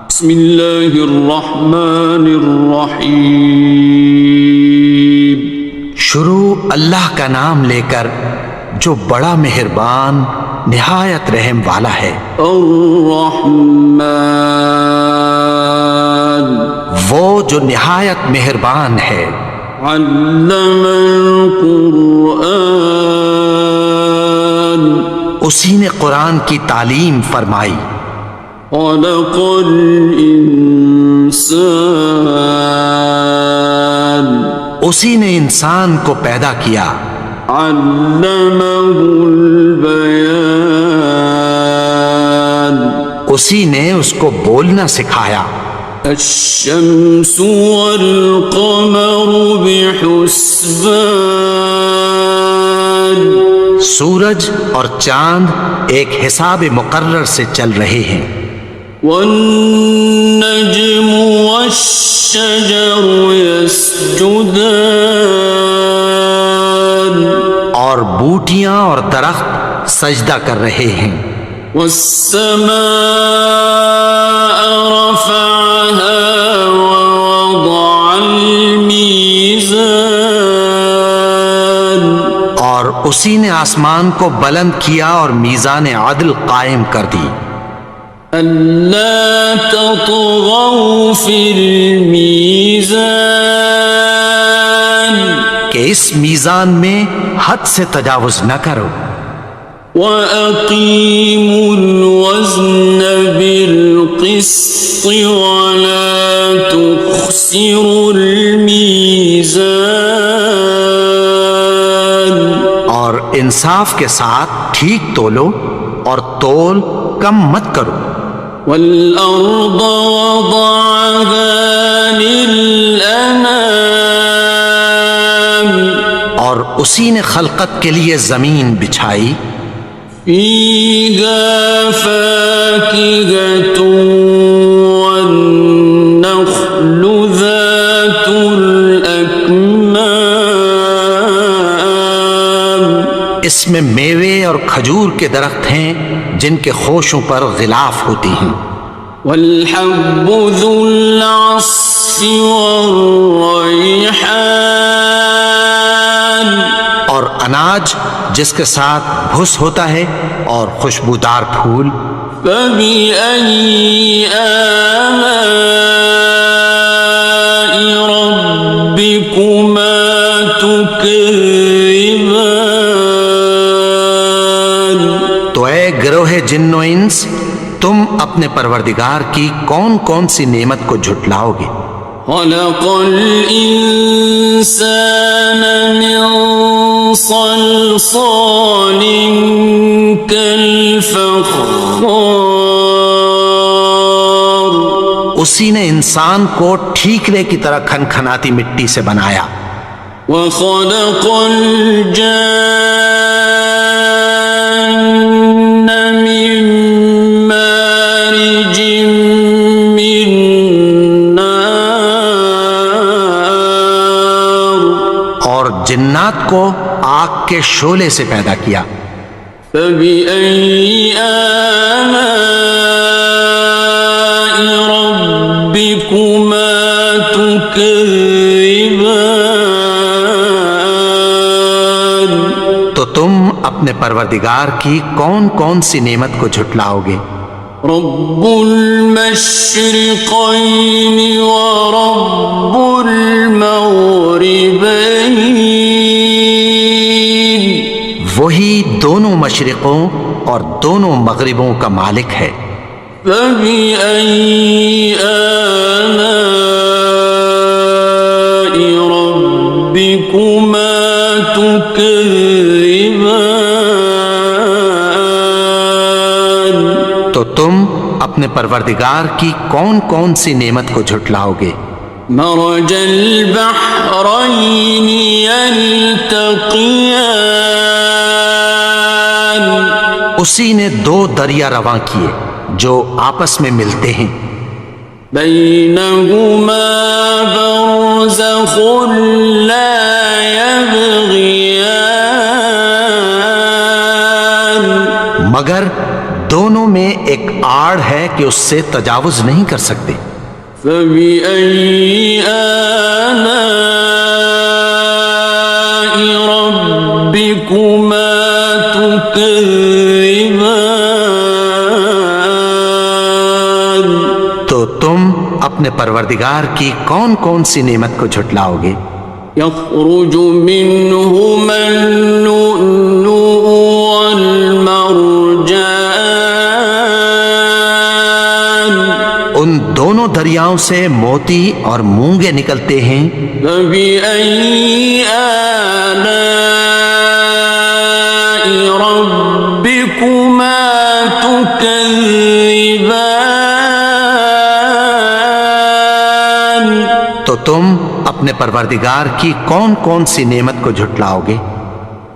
بسم اللہ الرحمن الرحیم. شروع اللہ کا نام لے کر جو بڑا مہربان نہایت رحم والا ہے. الرحمن وہ جو نہایت مہربان ہے. علم القرآن اسی نے قرآن کی تعلیم فرمائی. خلق الانسان اسی نے انسان کو پیدا کیا. علمہ البیان اسی نے اس کو بولنا سکھایا. الشمس والقمر بحسبان سورج اور چاند ایک حساب مقرر سے چل رہے ہیں. والنجم والشجر يسجدان اور بوٹیاں اور درخت سجدہ کر رہے ہیں. والسماء رفعها ووضع الميزان اور اسی نے آسمان کو بلند کیا اور میزان عدل قائم کر دی. ألا تطغوا في الميزان کہ اس میزان میں حد سے تجاوز نہ کرو. وَأَقِيمُوا الْوَزْنَ بِالْقِسْطِ وَلَا تُخْسِرُوا الْمِيزَانَ اور انصاف کے ساتھ ٹھیک تولو اور تول کم مت کرو. وَالْأَرْضَ وَضَعَهَا لِلْأَنَامِ اور اسی نے خلقت کے لیے زمین بچھائی. فِيهَا فَاكِهَةٌ وَالنَّخْلُ ذَاتُ الْأَكْمَامِ اس میں میوے اور کھجور کے درخت ہیں جن کے خوشوں پر غلاف ہوتی ہیں. وَالْحَبُّ ذُو الْعَصْفِ وَالرَّيْحَانِ اور اناج جس کے ساتھ بھس ہوتا ہے اور خوشبودار پھول. فَبِأَيِّ آلَاءِ رَبِّكُمَا تُكَذِّبَانِ تو اے گروہ جن و انس تم اپنے پروردگار کی کون کون سی نعمت کو جھٹلاؤ گے. خَلَقَ الْإِنسَانَ مِنْ صَلْصَالٍ كَالْفَخَّارِ اسی نے انسان کو ٹھیکرے کی طرح کھنکھناتی مٹی سے بنایا. وَخَلَقَ الْجَانَّ مِن مَّارِجٍ مِّن نَّارٍ اور جنات کو آگ کے شعلے سے پیدا کیا. فَبِأَيِّ آلَاءِ رَبِّكُمَا تُكَذِّبَانِ تو تم اپنے پروردگار کی کون کون سی نعمت کو جھٹلاؤ گے. رب المشرقين ورب المغربين وہی دونوں مشرقوں اور دونوں مغربوں کا مالک ہے. فبأي آلاء ربكما تكذبان تو تم اپنے پروردگار کی کون کون سی نعمت کو جھٹلاؤ گے. مرج البحرين يلتقيان اسی نے دو دریا رواں کیے جو آپس میں ملتے ہیں. بينهما برزخ لا يبغيان مگر دونوں میں ایک آڑ ہے کہ اس سے تجاوز نہیں کر سکتے۔ فبأي آلاء ربكما تكذبان؟ تو تم اپنے پروردگار کی کون کون سی نعمت کو جھٹلاؤ گے؟ يخرج منهما اللؤلؤ والمرجان، ان دونوں دریاؤں سے موتی اور مونگے نکلتے ہیں۔ فبأي آلاء ربكما تكذبان؟ تو تم اپنے پروردگار کی کون کون سی نعمت کو جھٹلاؤ گے؟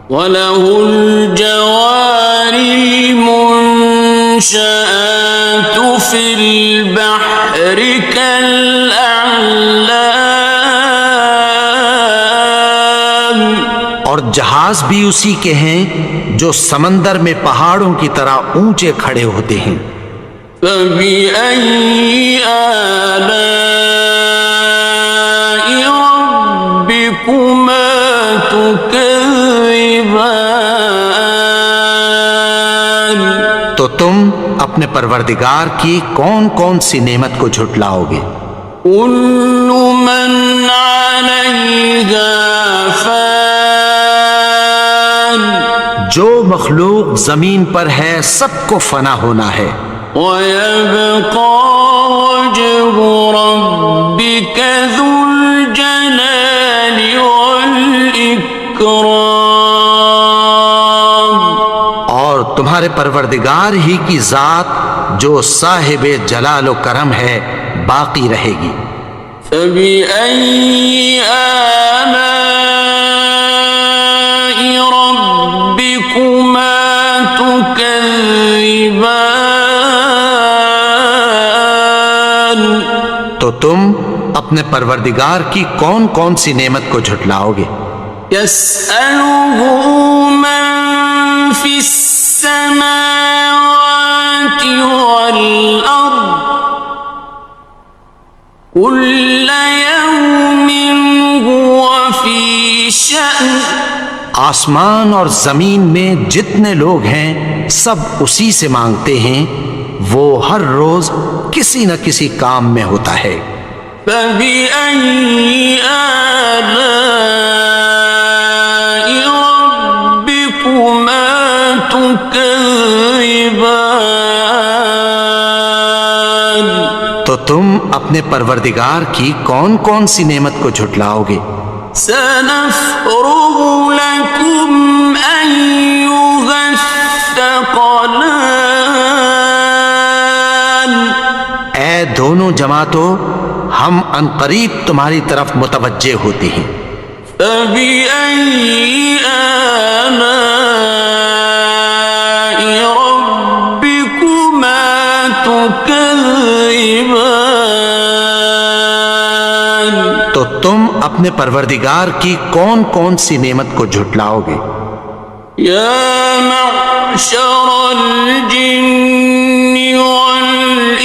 وَلَهُ الْجَوَارِ الْمُنشَآتُ فِي الْبَحْرِ كَالْأَعْلَامِ، اور جہاز بھی اسی کے ہیں جو سمندر میں پہاڑوں کی طرح اونچے کھڑے ہوتے ہیں۔ فَبِأَيِّ آلَاءِ رَبِّكُمَا تُكَذِّبَانِ؟ تو تم اپنے پروردگار کی کون کون سی نعمت کو جھٹلاؤ گے؟ كُلُّ مَنْ عَلَيْهَا فَانٍ، جو مخلوق زمین پر ہے سب کو فنا ہونا ہے۔ وَيَبْقَى وَجْهُ رَبِّكَ ذُو الْجَلَالِ وَالْإِكْرَامِ، اور تمہارے پروردگار ہی کی ذات جو صاحب جلال و کرم ہے باقی رہے گی۔ فَبِأَيِّ آلَاءِ رَبِّكُمَا تُكَذِّبَانِ؟ تو تم اپنے پروردگار کی کون کون سی نعمت کو جھٹلاؤ گے؟ يَسْأَلُهُ مَن فِي السَّمَاوَاتِ وَالْأَرْضِ كُلَّ يَوْمٍ هُوَ فِي شَأْنٍ، آسمان اور زمین میں جتنے لوگ ہیں سب اسی سے مانگتے ہیں، وہ ہر روز کسی نہ کسی کام میں ہوتا ہے۔ فَبِأَيِّ آلَاءِ رَبِّكُمَا تُكَذِّبَانِ؟ تو تم اپنے پروردگار کی کون کون سی نعمت کو جھٹلاؤ گے؟ سَنَفْرُغُ لَكُمْ أَيُّهَ الثَّقَلَانِ، اے دونوں جماعتوں، ہم عنقریب تمہاری طرف متوجہ ہوتے ہیں۔ فَبِأَيِّ آلَاءِ رَبِّكُمَا تُكَذِّبَانِ؟ تو تم اپنے پروردگار کی کون کون سی نعمت کو جھٹلاؤ گے؟ يَا مَعْشَرَ الْجِنِّ وَالْإِنسِ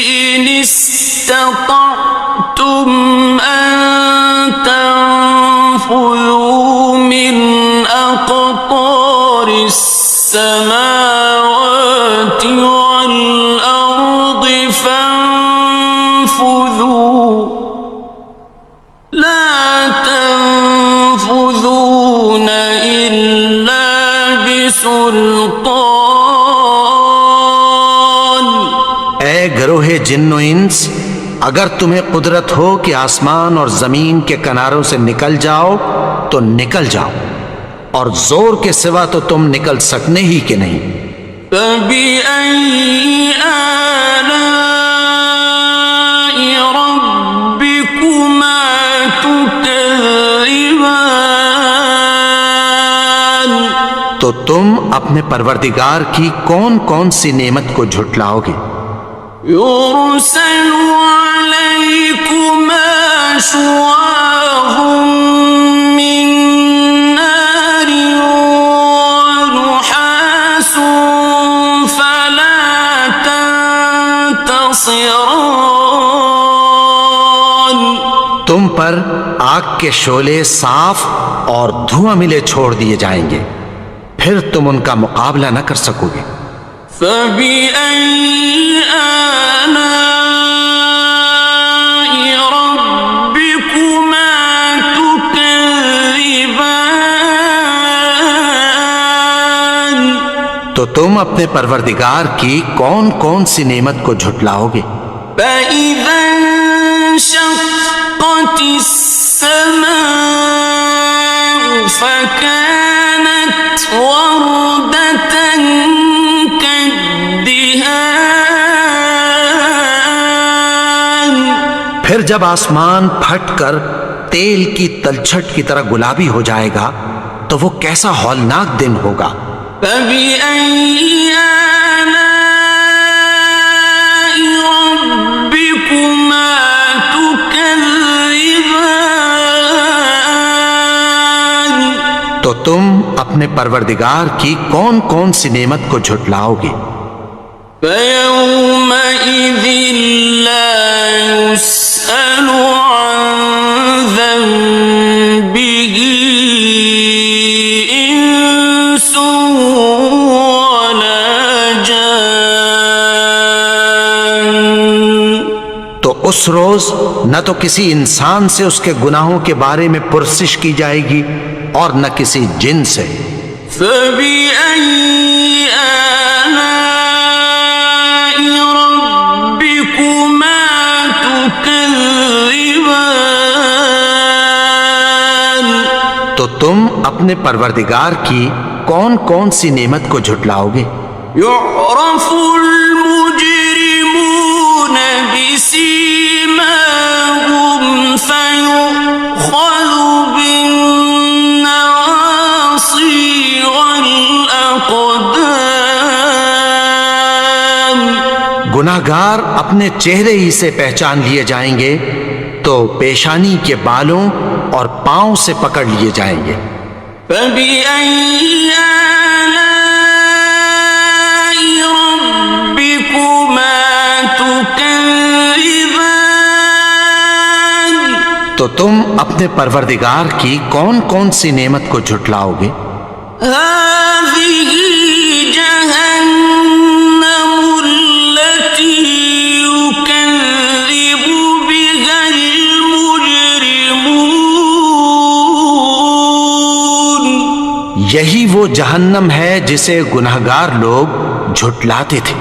إِنِ اسْتَطَعْتُمْ أَن تَنفُذُوا مِنْ أَقْطَارِ السَّمَاوَاتِ وَالْأَرْضِ فَانفُذُوا لَا تَنفُذُونَ إِلَّا بِسُلْطَانٍ۔ اے گروہ جن و انس، اگر تمہیں قدرت ہو کہ آسمان اور زمین کے کناروں سے نکل جاؤ تو نکل جاؤ، اور زور کے سوا تو تم نکل سکنے ہی کہ نہیں۔ فَبِأَيِّ آلَاءِ رَبِّكُمَا تُكَذِّبَانِ؟ تو تم اپنے پروردگار کی کون کون سی نعمت کو جھٹلاؤ گے؟ يُرْسَلُ عَلَيْكُمَا شُوَاظٌ مِّن نَّارٍ وَنُحَاسٌ فَلَا ينتصران تم پر آگ کے شعلے صاف اور دھواں ملے چھوڑ دیے جائیں گے، پھر تم ان کا مقابلہ نہ کر سکو گے۔ فبأي آلاء ربكما تكذبان تو تم اپنے پروردگار کی کون کون سی نعمت کو جھٹلاؤ گے؟ فإذا انشقت السماء فكانت وردة كالدهان پھر جب آسمان پھٹ کر تیل کی تلچھٹ کی طرح گلابی ہو جائے گا تو وہ کیسا ہولناک دن ہوگا۔ فبأي آلاء ربكما تكذبان تو تم اپنے پروردگار کی کون کون سی نعمت کو جھٹلاؤ گے؟ فيومئذ لا يسأل عن ذنبه إنس ولا جان تو اس روز نہ تو کسی انسان سے اس کے گناہوں کے بارے میں پرسش کی جائے گی اور نہ کسی جن سے۔ فبأي آلاء ربكما تكذبان تو تم اپنے پروردگار کی کون کون سی نعمت کو جھٹلاؤ گے؟ يعرف المجرمون بسيماهم فيؤخذ بالنواصي والأقدام گناہگار اپنے چہرے ہی سے پہچان لیے جائیں گے تو پیشانی کے بالوں اور پاؤں سے پکڑ لیے جائیں گے۔ فبأي آلاء ربكما تكذبان تو تم اپنے پروردگار کی کون کون سی نعمت کو جھٹلاؤ گے؟ هذه جهنم التي يكذب بها المجرمون یہی وہ جہنم ہے جسے گناہگار لوگ جھٹلاتے تھے۔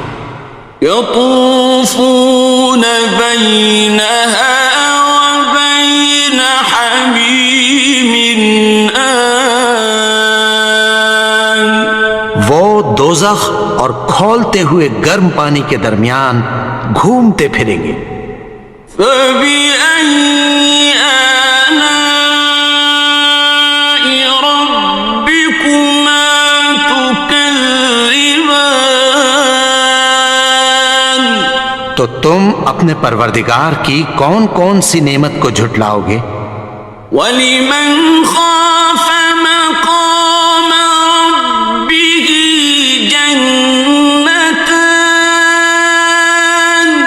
يطوفون بينها وبين حميم آن وہ دوزخ اور کھولتے ہوئے گرم پانی کے درمیان گھومتے پھریں گے۔ فبأي آلاء ربكما تكذبان تو تم اپنے پروردگار کی کون کون سی نعمت کو جھٹلاؤ گے؟ وَلِمَنْ خَافَ مَقَامَ رَبِّهِ جَنَّتَانِ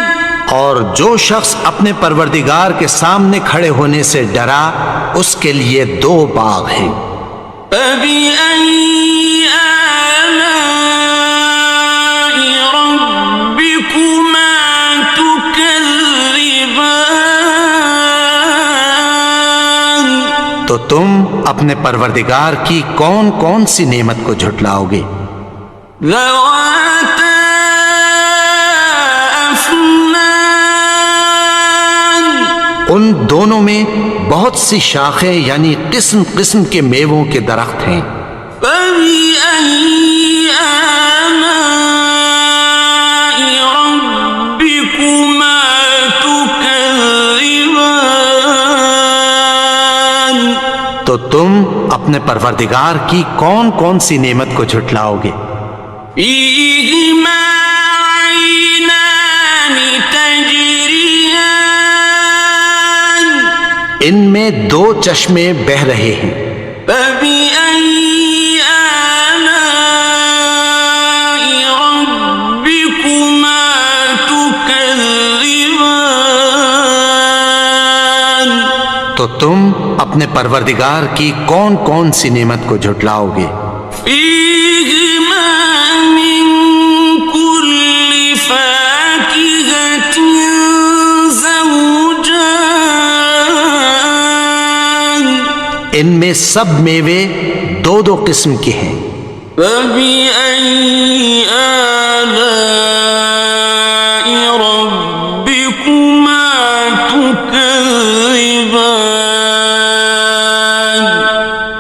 اور جو شخص اپنے پروردگار کے سامنے کھڑے ہونے سے ڈرا اس کے لیے دو باغ ہیں۔ فَبِأَيِّ آلَاءِ رَبِّكُمَا تُكَذِّبَانِ تو تم اپنے پروردگار کی کون کون سی نعمت کو جھٹلاؤ گے؟ ذَوَاتَا أَفْنَانٍ ان دونوں میں بہت سی شاخیں یعنی قسم قسم کے میووں کے درخت ہیں۔ فَبِأَيِّ آلَاءِ رَبِّكُمَا تُكَذِّبَانِ تو تم اپنے پروردگار کی کون کون سی نعمت کو جھٹلاؤ گے؟ فِيهِمَا عَيْنَانِ تَجْرِيَانِ ان میں دو چشمے بہہ رہے ہیں۔ فَبِأَيِّ آلَاءِ رَبِّكُمَا تُكَذِّبَانِ تو تم اپنے پروردگار کی کون کون سی نعمت کو جھٹلاؤ گے؟ فیہما من کل فاکہۃ زوجان، ان میں سب میوے دو دو قسم کے ہیں۔ فبأي آلاء ربكما تكذبان،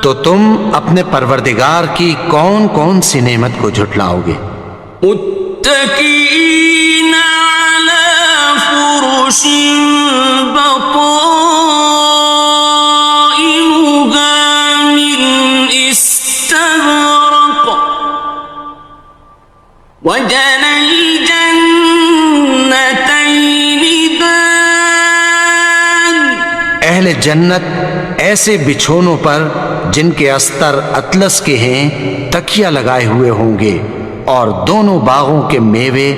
تو تم اپنے پروردگار کی کون کون سی نعمت کو جھٹلاؤ گے؟ متكئين على فرش بطائنها من استبرق، وجنى الجنتين دان، اہل جنت ایسے بچھونوں پر جن کے استر اطلس کے ہیں تکیہ لگائے ہوئے ہوں گے، اور دونوں باغوں کے میوے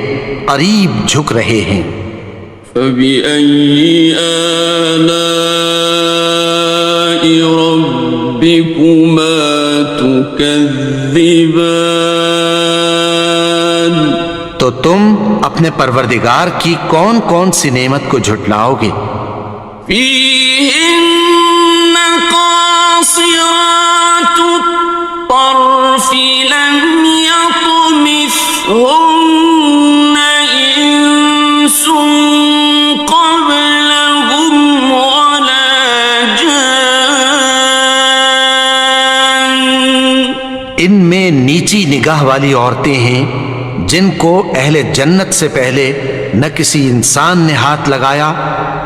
قریب جھک رہے ہیں۔ فبأي آلاء ربكما تكذبان، تو تم اپنے پروردگار کی کون کون سی نعمت کو جھٹلاؤ گے؟ فيهن قاصرات الطرف لم يطمثهن إنس قبلهم ولا جان، ان میں نیچی نگاہ والی عورتیں ہیں جن کو اہل جنت سے پہلے نہ کسی انسان نے ہاتھ لگایا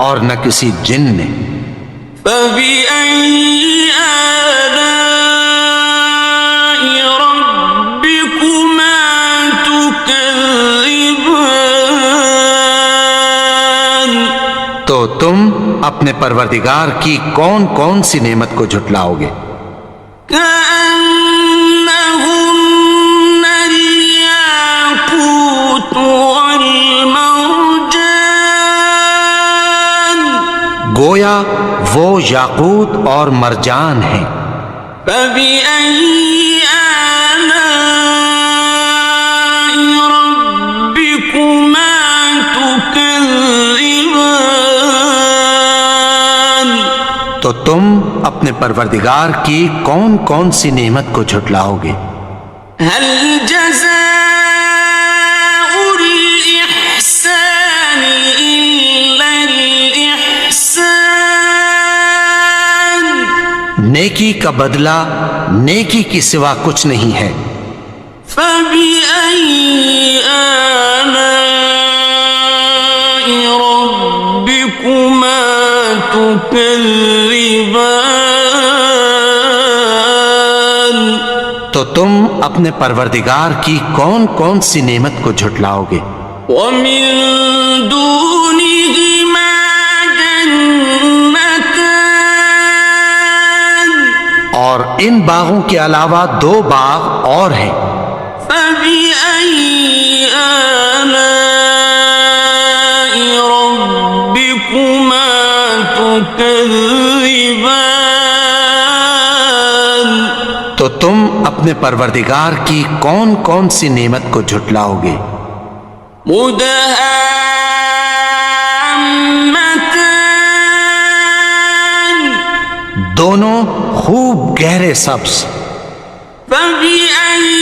اور نہ کسی جن نے۔ فبأي آلاء ربكما تكذبان، تو تم اپنے پروردگار کی کون کون سی نعمت کو جھٹلاؤ گے؟ كأنهن الياقوت والمرجان، گویا وہ یاقوت اور مرجان ہیں۔ فبأي آلاء ربكما تكذبان، تو تم اپنے پروردگار کی کون کون سی نعمت کو جھٹلاؤ گے؟ هل جزاء الإحسان إلا الإحسان، نیکی کا بدلہ نیکی کی سوا کچھ نہیں ہے۔ فبأي آلاء ربكما تكذبان، تو تم اپنے پروردگار کی کون کون سی نعمت کو جھٹلاؤ گے؟ ومن دونهما جنتان، اور ان باغوں کے علاوہ دو باغ اور ہیں۔ فبأي آلاء ربكما تكذبان، تو تم اپنے پروردگار کی کون کون سی نعمت کو جھٹلاؤ گے؟ مدهامتان، دونوں خوب گہرے سبز۔ فبأي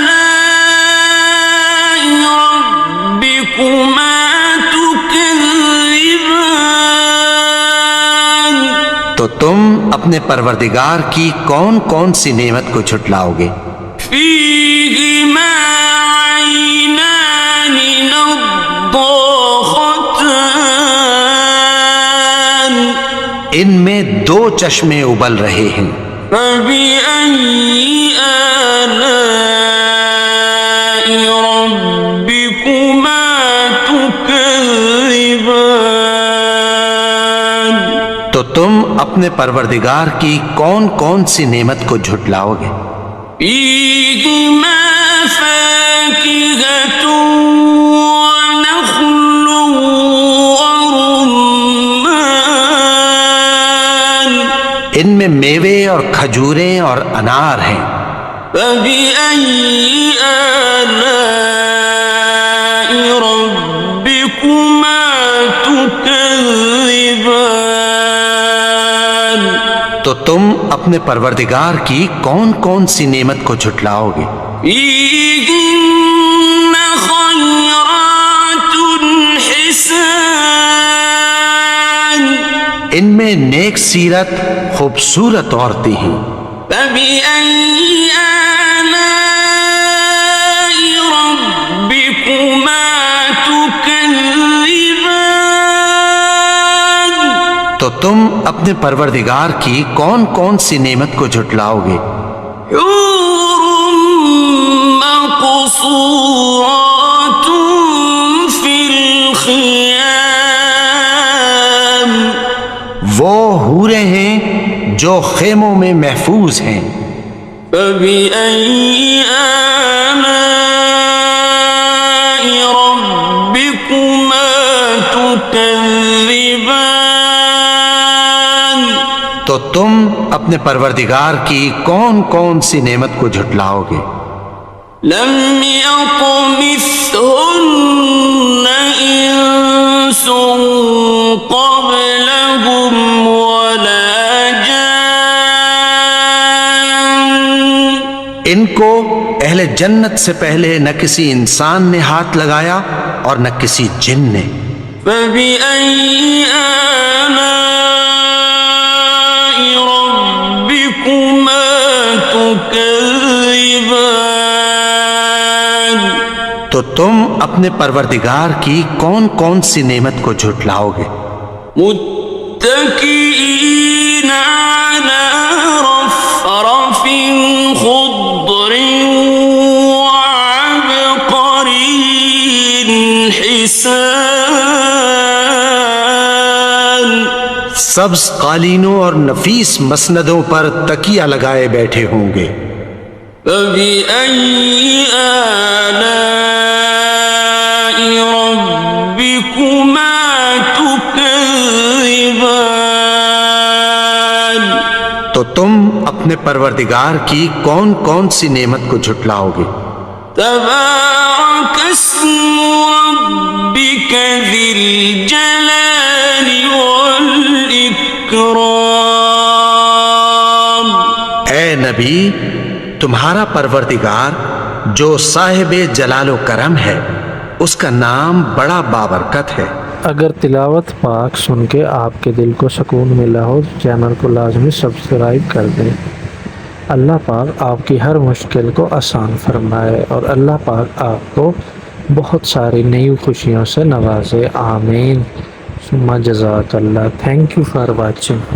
آلاء ربكما تكذبان، تو تم اپنے پروردگار کی کون کون سی نعمت کو جھٹلاؤ گے؟ فيهما عينان نضاختان، ان میں دو چشمے ابل رہے ہیں۔ فبأي آلاء ربكما تكذبان، تو تم اپنے پروردگار کی کون کون سی نعمت کو جھٹلاؤ گے؟ فيهما فاكهة ونخل ورمان، کھجوریں اور انار ہیں۔ فبأي آلاء ربكما تكذبان؟ تو تم اپنے پروردگار کی کون کون سی نعمت کو جھٹلاؤ گے؟ فيهن خيرات حسان، ان میں نیک سیرت خوبصورت عورتیں ہیں۔ فبأي آلاء ربكما تكذبان؟ تو تم اپنے پروردگار کی کون کون سی نعمت کو جھٹلاؤ گے؟ حور مقصورات في الخيام، وہ حوریں ہیں جو خیموں میں محفوظ ہیں۔ فبأي آلاء ربكما تكذبان؟ تو تم اپنے پروردگار کی کون کون سی نعمت کو جھٹلاؤ گے؟ لم يطمثهن إنس قبلهم ولا جان، ان کو اہل جنت سے پہلے نہ کسی انسان نے ہاتھ لگایا اور نہ کسی جن نے۔ فبأي آلاء ربكما تكذبان؟ تو تم اپنے پروردگار کی کون کون سی نعمت کو جھٹلاؤ گے؟ متكئين على رفرف خضر وعبقري حسان، سبز قالینوں اور نفیس مسندوں پر تکیہ لگائے بیٹھے ہوں گے۔ فبأي آلاء ربكما تكذبان؟ تو تم اپنے پروردگار کی کون کون سی نعمت کو جھٹلاؤ گے؟ تبارك اسم ربك ذي الجلال والإكرام۔ اے نبی، تمہارا پروردگار جو صاحب جلال و کرم ہے، اس کا نام بڑا بابرکت ہے۔ اگر تلاوت پاک سن کے آپ کے دل کو سکون ملا ہو تو چینل کو لازمی سبسکرائب کر دیں۔ اللہ پاک آپ کی ہر مشکل کو آسان فرمائے اور اللہ پاک آپ کو بہت ساری نئی خوشیوں سے نوازے، آمین ثم جزاک اللہ۔ Thank you for watching.